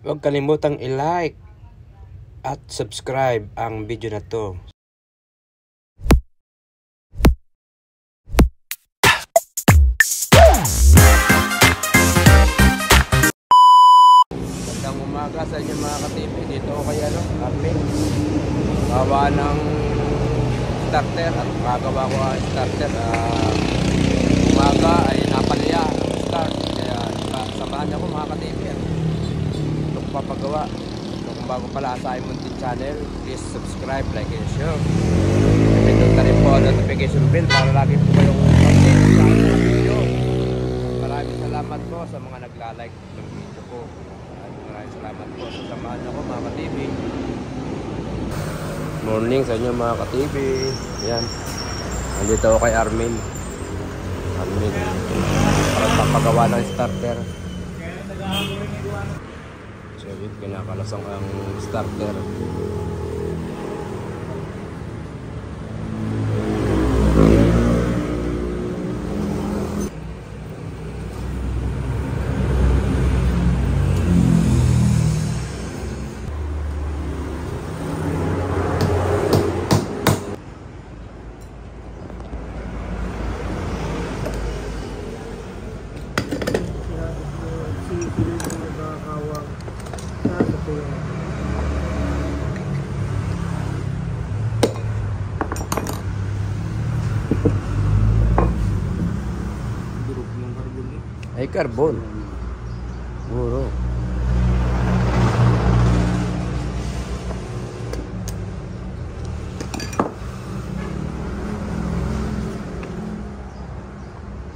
Huwag kalimutang i-like at subscribe ang video na to. Magandang umaga sa inyo mga ka-TV. Dito ako kay Armin. Gawa ng starter at magagawa ko ang starter. Umaga ay napalya ang start. Kaya samahan niyo ako mga ka-TV. Ito ko papagawa. Kung bago pala sa Muntin Channel, please subscribe, like, and share. Pindutin na rin po ang notification bell para lagi po kayong update sa aking video. Maraming salamat po sa mga nagla-like ng video ko. Maraming salamat po sa samahan niyo ko mga ka-TV. Morning sa inyo mga ka-TV. Ayan. Nandito ako kay Armin. Para papagawa ng starter. So yun, kinakalasang ang starter. Ay, carbon. Puro.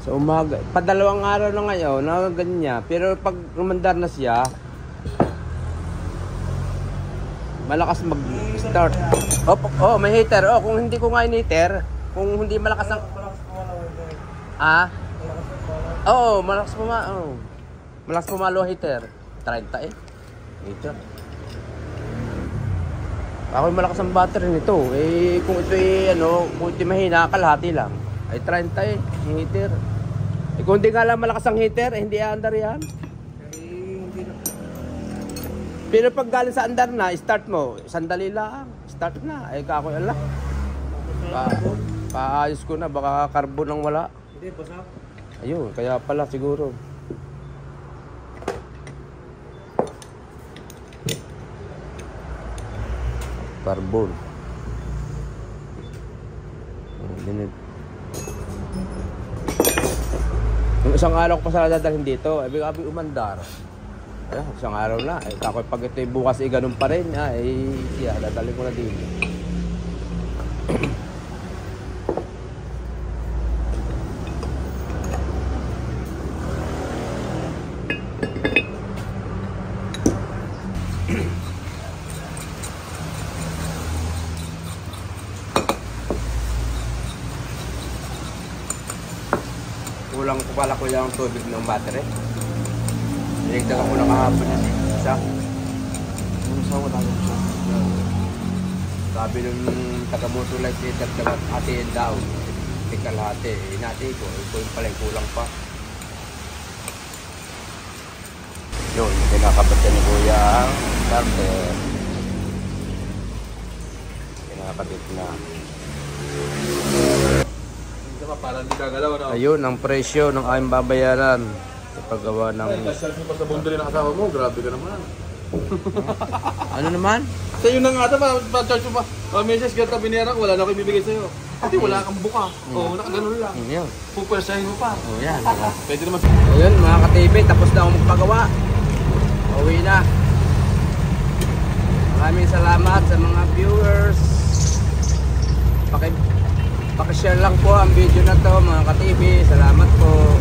So umaga, padalawang araw na ngayon, ganyan. Pero pag umandar na siya, malakas mag-start. Oh, may heater. Oh, kung hindi ko nga in-heater, kung hindi malakas ang Oo, malakas pumalo heater. 30 heater. Ako malakas ang battery nito. Kung ito kung ito mahina, kalahati lang. Ay 30 heater. Kung hindi nga lang malakas ang heater, hindi aandar yan. Pero pag galing sa andar na, start mo, sandali lang. Start na. Kako ala. Paayos ko na, baka carbon ang wala. Hindi, basa. Ayun, kaya pala siguro. Carbon. Yung isang araw ko pa sana dadalhin dito, abi umandar. Isang araw na. Kako pag ito bukas ganun pa rin, dadalhin ko na din. Kulang ko pala ko yung tubig ng battery. Dinigdagan ko lang kahapon yan. Isa. Wala yun siya. Sabi nung taga-motor light heater, hatiin daw. Tika lahati. Hinati ko. Ito yung pala kulang pa. Yun, kinakabat ni Kuya ang starter. Kinakabit na. Para hindi gagalaw na. Ayun, ang presyo ng aming babayaran. Ipagawa ng... Ay, kasi pa sa bundle ng asawa mo, grabe ka naman. Ano naman? Sa yun na nga ito, pa-charge mo pa. Message ka ito, binayaran ko, wala na ako ibibigay sa'yo. Kasi wala kang buka. Oo, nakaganon lang. Yan. Pupwersahin mo pa. Oh, yan. Pwede naman. Ayun, mga ka-TV, tapos na ako magpagawa. Uwi na. Maraming salamat sa mga viewers. Pakishare lang po ang video na to mga ka-TV. Salamat po.